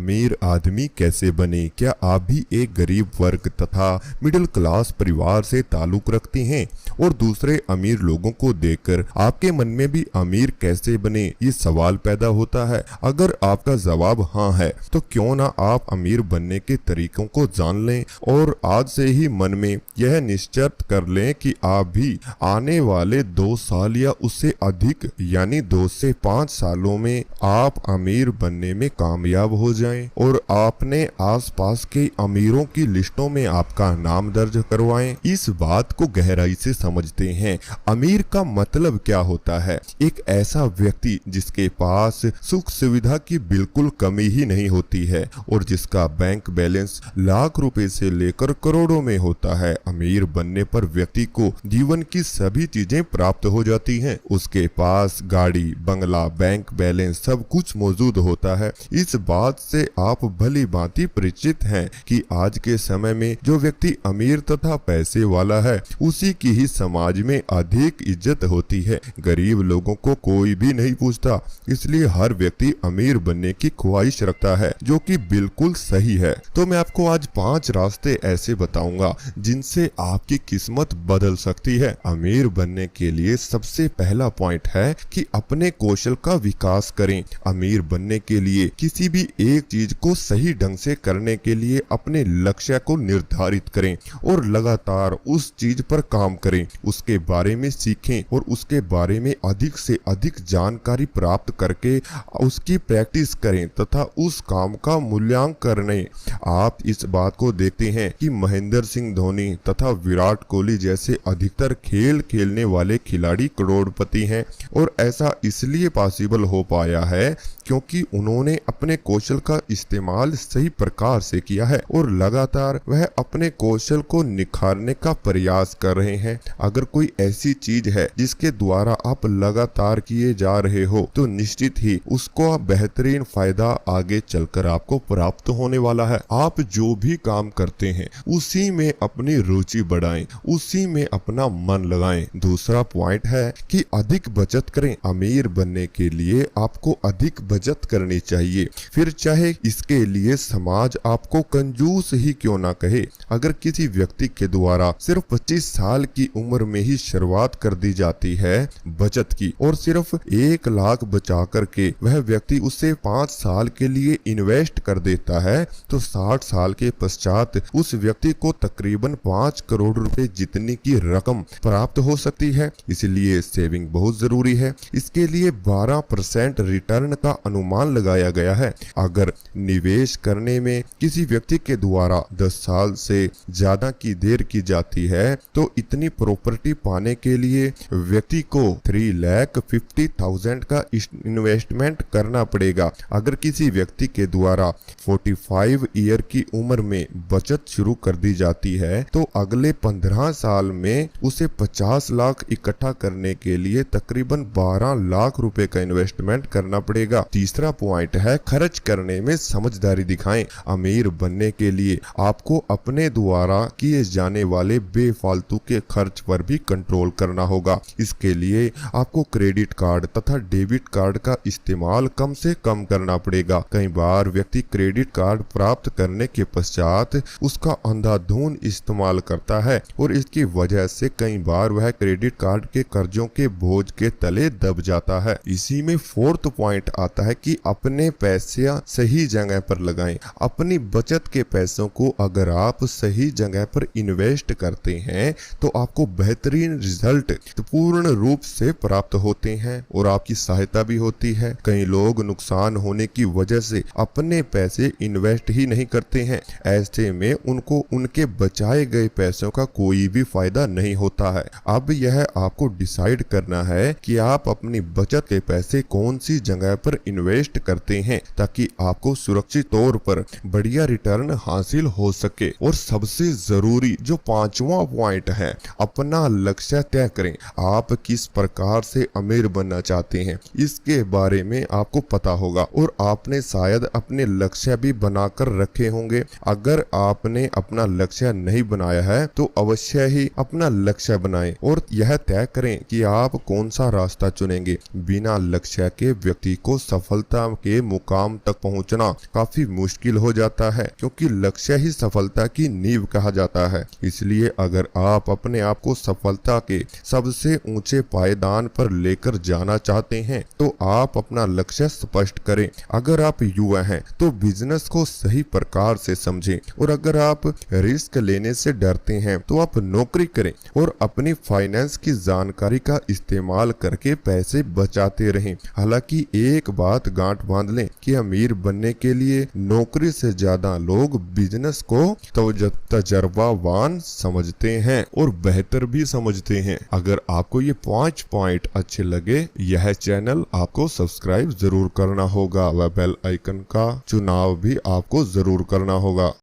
अमीर आदमी कैसे बने? क्या आप भी एक गरीब वर्ग तथा मिडिल क्लास परिवार से ताल्लुक रखते हैं और दूसरे अमीर लोगों को देखकर आपके मन में भी अमीर कैसे बने ये सवाल पैदा होता है। अगर आपका जवाब हाँ है तो क्यों ना आप अमीर बनने के तरीकों को जान लें और आज से ही मन में यह निश्चित कर लें कि आप भी आने वाले 2 साल या उससे अधिक यानी 2 से 5 सालों में आप अमीर बनने में कामयाब हो जाएं और आपने आसपास के अमीरों की लिस्टों में आपका नाम दर्ज करवाएं। इस बात को गहराई से समझते हैं। अमीर का मतलब क्या होता है? एक ऐसा व्यक्ति जिसके पास सुख सुविधा की बिल्कुल कमी ही नहीं होती है और जिसका बैंक बैलेंस लाख रुपए से लेकर करोड़ों में होता है। अमीर बनने पर व्यक्ति को जीवन की सभी चीजें प्राप्त हो जाती हैं। उसके पास गाड़ी, बंगला, बैंक बैलेंस सब कुछ मौजूद होता है। इस बात से आप भली भांति परिचित हैं कि आज के समय में जो व्यक्ति अमीर तथा पैसे वाला है उसी की ही समाज में अधिक इज्जत होती है। गरीब लोगों को कोई भी नहीं पूछता, इसलिए हर व्यक्ति अमीर बनने की ख्वाहिश रखता है, जो कि बिल्कुल सही है। तो मैं आपको आज 5 रास्ते ऐसे बताऊंगा जिनसे आपकी किस्मत बदल सकती है। अमीर बनने के लिए सबसे पहला पॉइंट है कि अपने कौशल का विकास करें। अमीर बनने के लिए किसी भी एक चीज को सही ढंग से करने के लिए अपने लक्ष्य को निर्धारित करें और लगातार उस चीज पर काम करें। उसके बारे में सीखें और उसके बारे में अधिक से अधिक जानकारी प्राप्त करके उसकी प्रैक्टिस करें तथा उस काम का मूल्यांकन करें। आप इस बात को देखते हैं कि महेंद्र सिंह धोनी तथा विराट कोहली जैसे अधिकतर खेल खेलने वाले खिलाड़ी करोड़पति हैं और ऐसा इसलिए पॉसिबल हो पाया है क्योंकि उन्होंने अपने कौशल का इस्तेमाल सही प्रकार से किया है और लगातार वह अपने कौशल को निखारने का प्रयास कर रहे हैं। अगर कोई ऐसी चीज है जिसके द्वारा आप लगातार किए जा रहे हो तो निश्चित ही उसको बेहतरीन फायदा आगे चलकर आपको प्राप्त होने वाला है। आप जो भी काम करते हैं उसी में अपनी रुचि बढ़ाएं, उसी में अपना मन लगाएं। दूसरा पॉइंट है कि अधिक बचत करें। अमीर बनने के लिए आपको अधिक बचत करनी चाहिए, फिर चाहे इसके लिए समाज आपको कंजूस ही क्यों ना कहे। अगर किसी व्यक्ति के द्वारा सिर्फ 25 साल की उम्र में ही शुरुआत कर दी जाती है बचत की और सिर्फ 1 लाख बचा करके वह व्यक्ति उसे 5 साल के लिए इन्वेस्ट कर देता है तो 60 साल के पश्चात उस व्यक्ति को तकरीबन 5 करोड़ रुपए जितनी की रकम प्राप्त हो सकती है। इसलिए सेविंग बहुत जरूरी है। इसके लिए 12% रिटर्न का अनुमान लगाया गया है। अगर निवेश करने में किसी व्यक्ति के द्वारा 10 साल से ज्यादा की देर की जाती है तो इतनी प्रॉपर्टी पाने के लिए व्यक्ति को 3,50,000 का इन्वेस्टमेंट करना पड़ेगा। अगर किसी व्यक्ति के द्वारा 45 ईयर की उम्र में बचत शुरू कर दी जाती है तो अगले 15 साल में उसे 50 लाख इकट्ठा करने के लिए तकरीबन 12 लाख रुपए का इन्वेस्टमेंट करना पड़ेगा। तीसरा पॉइंट है खर्च करने में समझदारी दिखाएं। अमीर बनने के लिए आपको अपने द्वारा किए जाने वाले बेफालतू के खर्च पर भी कंट्रोल करना होगा। इसके लिए आपको क्रेडिट कार्ड तथा डेबिट कार्ड का इस्तेमाल कम से कम करना पड़ेगा। कई बार व्यक्ति क्रेडिट कार्ड प्राप्त करने के पश्चात उसका अंधाधुंध इस्तेमाल करता है और इसकी वजह से कई बार वह क्रेडिट कार्ड के कर्जों के बोझ के तले दब जाता है। इसी में 4th पॉइंट आता है कि अपने पैसे सही जगह पर लगाएं। अपनी बचत के पैसों को अगर आप सही जगह पर इन्वेस्ट करते हैं तो आपको बेहतरीन रिजल्ट पूर्ण रूप से प्राप्त होते हैं और आपकी सहायता भी होती है। कई लोग नुकसान होने की वजह से अपने पैसे इन्वेस्ट ही नहीं करते हैं। ऐसे में उनको उनके बचाए गए पैसों का कोई भी फायदा नहीं होता है। अब यह आपको डिसाइड करना है कि आप अपनी बचत के पैसे कौन सी जगह पर इन्वेस्ट करते हैं ताकि आपको सुरक्षित तौर पर बढ़िया रिटर्न हासिल हो सके। और सबसे जरूरी जो 5वां पॉइंट है, अपना लक्ष्य तय करें। आप किस प्रकार से अमीर बनना चाहते हैं इसके बारे में आपको पता होगा और आपने शायद अपने लक्ष्य भी बनाकर रखे होंगे। अगर आपने अपना लक्ष्य नहीं बनाया है तो अवश्य ही अपना लक्ष्य बनाएं और यह तय करें कि आप कौन सा रास्ता चुनेंगे। बिना लक्ष्य के व्यक्ति को सफलता के मुकाम तक पहुंचना पहुंचना काफी मुश्किल हो जाता है, क्योंकि लक्ष्य ही सफलता की नींव कहा जाता है। इसलिए अगर आप अपने आप को सफलता के सबसे ऊंचे पायदान पर लेकर जाना चाहते हैं तो आप अपना लक्ष्य स्पष्ट करें। अगर आप युवा हैं तो बिजनेस को सही प्रकार से समझें, और अगर आप रिस्क लेने से डरते हैं तो आप नौकरी करें और अपनी फाइनेंस की जानकारी का इस्तेमाल करके पैसे बचाते रहें। हालांकि एक बात गांठ बांध लें कि अमीर बनने के लिए नौकरी से ज्यादा लोग बिजनेस को तजर्बावान समझते हैं और बेहतर भी समझते हैं। अगर आपको ये 5 पॉइंट अच्छे लगे, यह चैनल आपको सब्सक्राइब जरूर करना होगा व बेल आइकन का चुनाव भी आपको जरूर करना होगा।